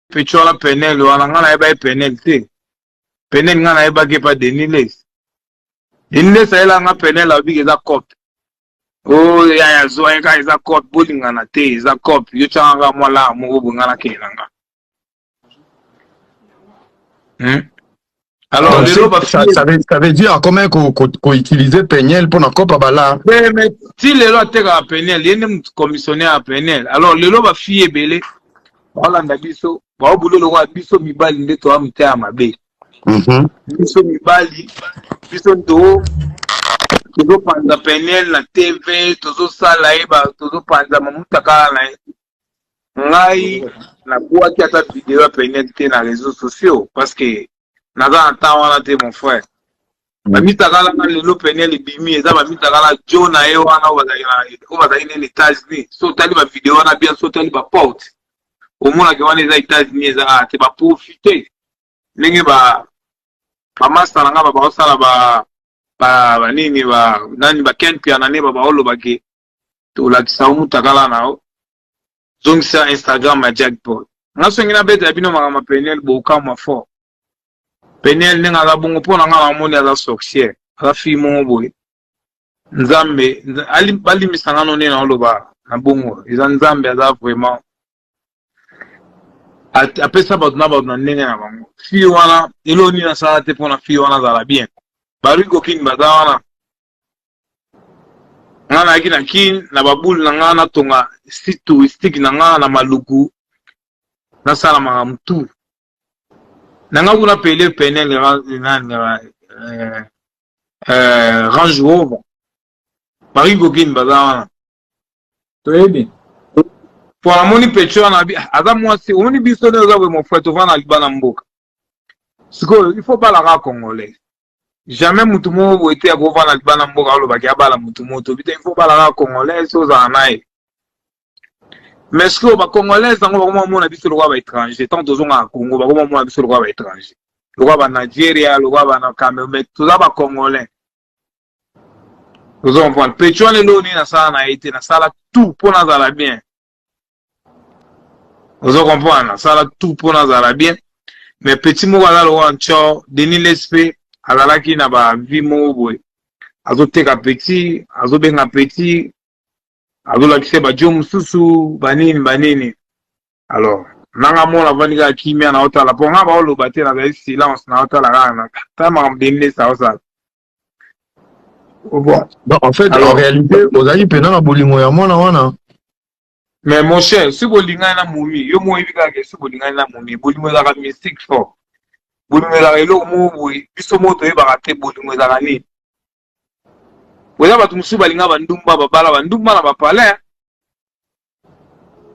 pechola penel wana nga na yeba penel te penel nga na yeba ke pa Deniles ayela nga penel abiki eza cop oh ya zo eka eza cop bolinga na te eza cop yo changa mwala moko bungana kenanga alors ça veut dire comment qu'on utiliser penel pour na cop bala mais si lelo ateka penel yene commissionnaire à penel alors lelo ba fille belé balanda biso ba bulolo kwa biso mibali nde to amite ya mabe biso mibali biso ndo tozo panza penel na TV tozo sala eba tozo panza mamutaka na ngai na boaki ata vidéo ya penel te na réseaux sociaux parce que naza na temps wana te mon frère bamitaka la lelo penel bimi eza bamitaka la jo na ye wana bazali na États-Unis so tali ba vidéo wana bien so tali ba porte au moins que wana eza États-Unis eza te ba profiter ndenge ba master na nga ba osala ba nini ba nani ba kenpia na ne ba oloba ke to lakisa mutakala nao donc c'est Instagram ma jackpot ngaso ngina beta bino makama penel boka ma fort penel nenga la bongo pona nga na moni ala sorcière ala fi mo boy nzambe ali bali misangano ne na oloba na bongo eza nzambe aza vraiment apesa bato na ndenge na bango fi wana eloni na sala te pona fi wana zala bien bariko kin baza wana nga na yaki na kin na babulu na nga na tonga site touristique na nga na maluku na sala makamtu na nga kuna pele penel Range Rover bariko kin baza wana toyebi pour la moni pecho na aza mwasi omoni biso ne oza mon frère tovana libana mboka siko il faut pas la congolais jamais mutu mo ete akovana libana mboka aloba ki abala mutu moto bita il faut pas la congolais so za nae mais siko ba congolais zango ba mona biso lokwa ba étranger tant tozonga Congo ba mona biso lokwa ba étranger lokwa ba Nigeria lokwa ba na Cameroun mais toza ba congolais tozo comprendre pecho ne lo ni na sala na ete na sala tout pour na zala bien. Vous comprenez, ça a tout pour nous aller bien. Mais petit mot à la wancho, Denis l'esprit, à la qui n'a pas vu mon boy. Azote ka petit, azobe nga petit, azola qui se ba jom susu, banini. Alors, nanga mo la vaniga kimia na ota la ponga ba olo bate na ba silence na ota la rana. Ta ma Denis ça ça. En fait, alors, en réalité, vous avez pena na bolingo ya mona wana. Mais mon cher, si vous l'ingéniez na moumi, yo mo évika que si vous l'ingéniez na moumi, bolingo la mystique fort. Bolingo la elo mo boy, biso mo to e barate bolingo la ni. Wala ba tumusu balinga bandumba babala bandumba na bapala.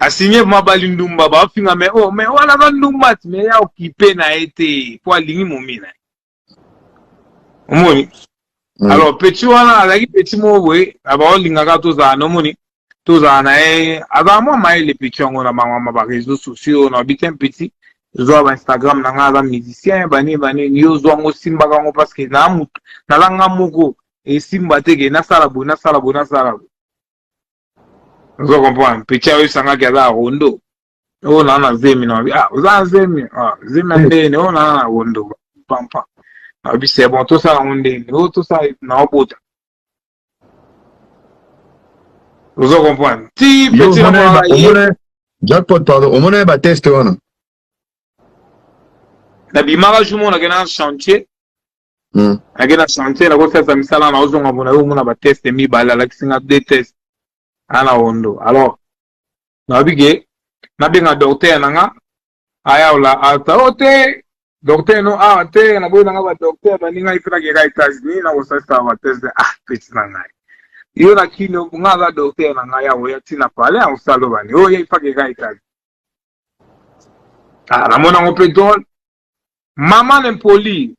Asigné ma balindumba ba finga mais oh mais wala bandumba mais ya occupé na été pour lingi moumi na. Omoni. Alors petit wana alaki petit mo boy, aba linga ka to za no moni. Tous en a avant moi les petits on a ma réseaux sociaux on a bien petit zo Instagram na nga musicien bani yo zo ngo simba ngo parce que na langa moko et simba teke na sala bo zo comprendre petit yo sanga kaza rondo o na zemi no za zemi zemi ndene o na rondo pampa abi c'est bon tout ça on ndene o tout ça na obota. Vous comprenez? Si petit jackpot pardon, au moins ba test wana. Na bimara jumo na gena chantier. Na gena chantier na ko faire misala na ozonga bona yo mona ba test mi bala la kisinga de test. Ana ondo. Alors na bige na benga docteur nanga aya ola ata ote docteur no te na boy nanga ba docteur ba ninga ifira ke ga États-Unis na ko sa ba test petit nanga. Yo na kino nga docteur na ngaya wo yatina pale a usalo bani o ye fake ga ikazi na mona ngopedol mama n'empoli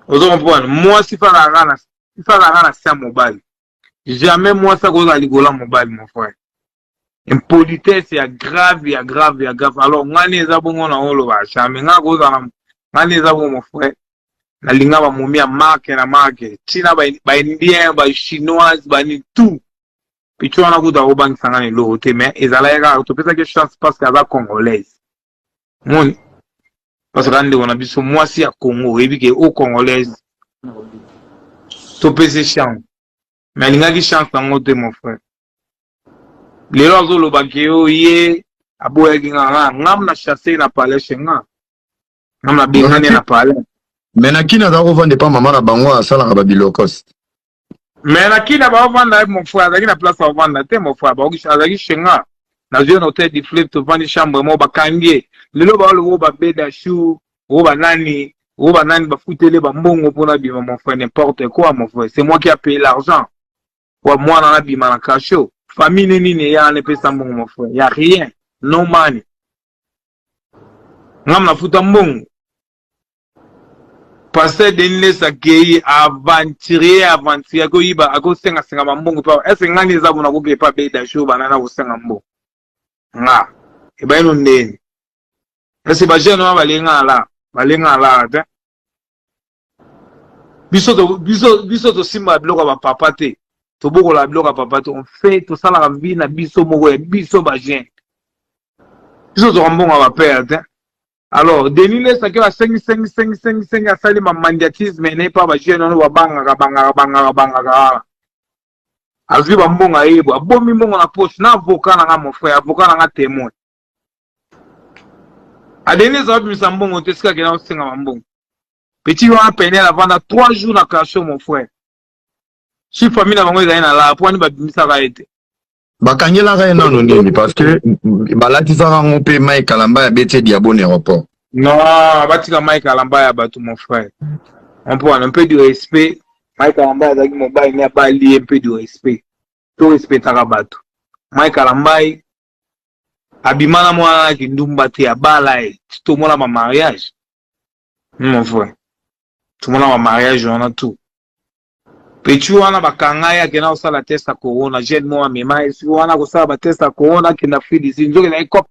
ozo comprendre moi si fa la rana sa mobile jamais moi ça goza ligola mobile mon frère impolitesse ya grave alors ngani eza bongo na olo ba jamais nga goza na ngani eza bongo mon frère na linga ba mumia marque China ba indien ba chinoise ba ni tout pichona kuda obang sangane lo te mais ezala ega to pesa que chance parce que eza congolaise Mon parce que on a biso moi si à Congo et que au congolaise to pese chance mais linga ki chance en ngote mon frère les lozo lo bakeo ye aboya ki ngam na chasser na palais chenga ngam na bengane na palais mais na kina za ko vendre pas maman na bango asala ka babilokos mais na kina ba vendre mon frère azaki na place à vendre te mon frère ba azaki chenga na zone hôtel du fleuve to vendre chambre mo bakangie lelo ba lo ba beda chou o ba nani ba foutele ba mbongo pona bima mon frère n'importe quoi mon frère c'est moi qui a payé l'argent pour moi na bima na cacho famille nini ya ne pesa mbongo mon frère y a rien no money ngam na futa mbongo passer denile sakei aventurier ko yiba ako senga mbongo pa est ngani za bona ko be pa beda chou banana ko senga mbongo nga e ba ino ndeni ese ba jeune wa balenga la te biso to simba biloko ba papa te to boko la biloko papa te on fait to sala vie na biso moko ya biso ba jeune biso to mbongo ba père te alors denile sa ke ba 5 asali ma mandiatisme ne pa ba jeune no banga azwi ba mbongo ayebo abomi mbongo na poche na avocat na nga mon frère avocat na nga témoin adeni za bimisa mbongo te sika ke na osenga mbongo petit wa penel avant 3 jours na cacho mon frère si famille na bango ezali na la po ani babimisa ka ete bakangela ka nano nini parce que balatisa rango pe mai kalamba ya bete diabo na aéroport non batika mai kalamba ya bato mon frère on peut un peu de respect mai kalamba ya zaki mobile ni abali un peu de respect to respectaka bato mai kalamba abimana mwana kindumba te abala to mona ma mariage mon frère tout mona ma mariage on a tout petit wana bakanga ya kena osala test ya corona jeune moi mema esi wana ko sala ba test ya corona kena fi disi nzoke na ikop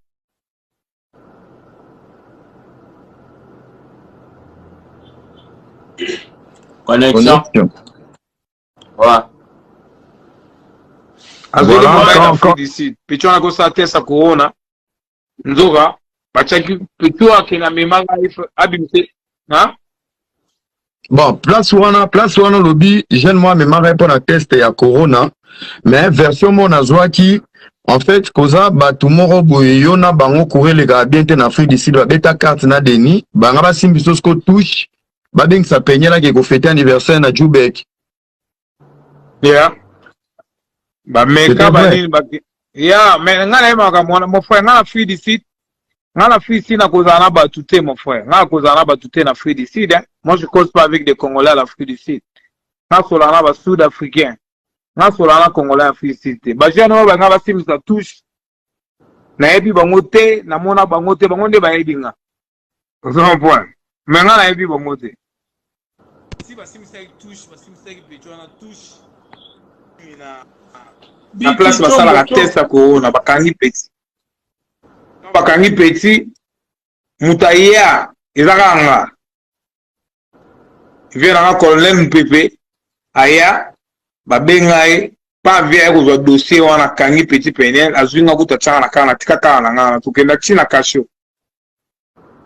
connexion voilà azoli mobile na fi disi petit wana ko sala test ya corona nzoka bachaki petit wana kena mema abimse ha. Bon, place wana lobby, jeune moi me marre pour la test ya corona, mais version mon azwaki en fait koza ba tumoro boyo na bango courir les gars bien en Afrique d'ici ba beta carte na deni, banga ba simbiso sko touche, ba bing sa penyela ke ko fêter anniversaire na Jubek. Yeah. Ba meka ba nini ba yeah, mais ngana ema mwana mon frère ngana Afrique d'ici. Ngana Afrique d'ici na kozana ba touté mon frère. Ngana kozana ba touté na Afrique d'ici. Moi, je ne cause pas avec des Congolais à l'Afrique du Sud. Je suis là, Sud-Africain. Je suis là, Congolais à l'Afrique du Sud. Je suis là, ça touche. Je suis là, je suis là, je suis là. C'est un point. Mais je suis là, si je touche, touche. La place, c'est la tête, ça corona, bakangi petit. Bakangi petit, mutaya, ezakanga. Vient colonel Mpépé aya babengai pa via ko dossier wana kangi petit penel azuinga kutachana na kana tikata na ngana tukenda china kasho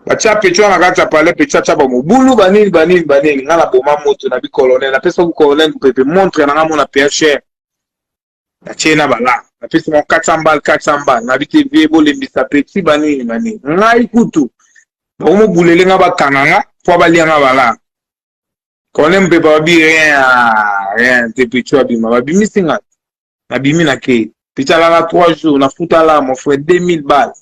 bacha pecho na kata pale pecha chaba mobulu banini ngala boma moto na bi colonel na pesa ku colonel Mpépé montre na ngamona PH na chena bala na pesa mo 400 na bi TV bo lembisa petit banini ngai kutu ba mo bulele nga bakananga po balianga bala. Quand on peut pas dire rien, t'es petit abîme. Abîme c'est ngat. Abîme na ke. Petit là 3 jours, na fouta là mon frère 2000 balles.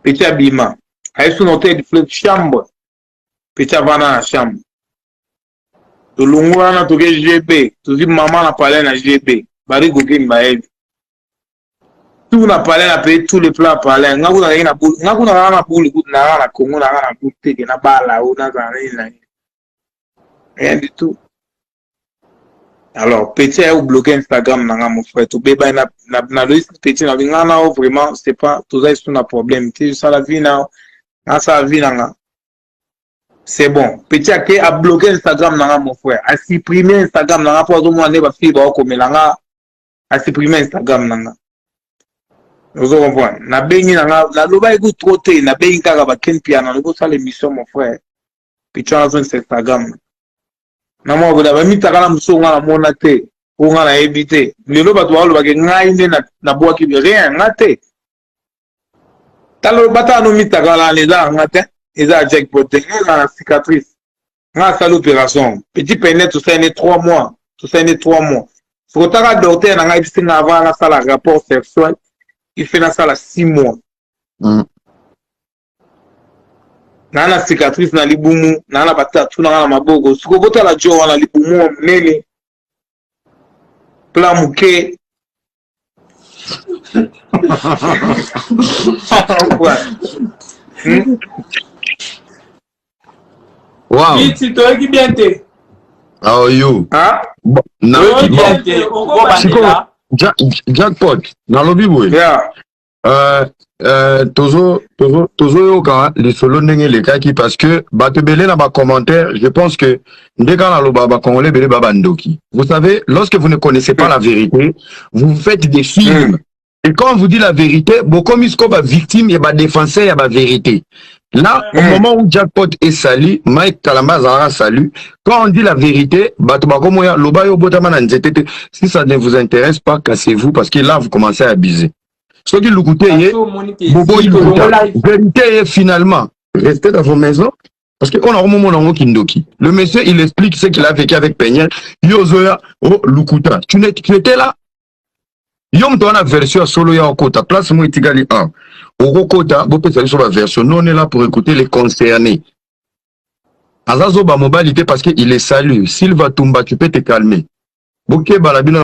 Petit abîme. Aïe sous notre de fleuve chambre. Petit avant na chambre. To lungwa na to ke GB. To zi maman na parler na GB. Bari goke mbaev. Tout na parlé na payer tous les plats parlé ngaku na boule ngaku na boule na Congo na boule te na bala ou na rien du tout. Alors petit a bloqué Instagram na mon frère to beba na liste petit na ngana vraiment c'est pas tout ça c'est un problème tu ça la vie na ça vie na c'est bon petit a bloqué Instagram na mon frère a supprimer Instagram na pour tout monde ba fi ba ko melanga a supprimer Instagram na Vous comprenez? Na bengi na loba écoute trop té, na bengi kaka ba ken piano, le ça l'émission mon frère. Puis tu as sur Instagram. Na mo boda ba mitaka na muso ngala mona té, ou ngala éviter. Le loba to lo ba ke ngai ne na boa ki rien ngate. Talo bata no mitaka la les a ngate, ils a jackpot, la cicatrice. Nga sa l'opération. Petit pénet tout ça né 3 mois, tout ça né 3 mois. Faut ta docteur na ngai pisina avant na sala rapport sexuel. Il fait ça là 6 mois. Nana cicatrice na libumu, nana batatu na mabogo. Suko bota la jo na libumu nene. Pla muke. Wow. Tu toi qui bien t'es. How are you? Hein? Jackpot. Dans le biboué. Yeah. Tozo yoka les solo ndenge les kaki parce que batebele na ba commentaire, je pense que ndeka na loba ba congolais bele baba ndoki. Vous savez, lorsque vous ne connaissez pas la vérité, vous faites des films. Et quand on vous dit la vérité, beaucoup misko ba victime et ba défenseur et ba vérité. Là, au moment où Jackpot est sali, Mike Kalamba Zara salut. Quand on dit la vérité, si ça ne vous intéresse pas, cassez-vous parce que là, vous commencez à abuser. Ce qui le coûte, vérité est finalement, restez dans vos maisons. Parce qu'on a un moment Kindoki. Le monsieur, il explique ce qu'il a vécu avec Peñel. Yozoya, oh, Lukuta. Tu étais là? Yom ton la version solo ya okota. Place moi itigali 1. Okota, vous pouvez sur la version. Nous on est là pour écouter les concernés. Azazo ba mobilité parce qu'il est salut. S'il va tomber, tu peux te calmer. Ok, balabina.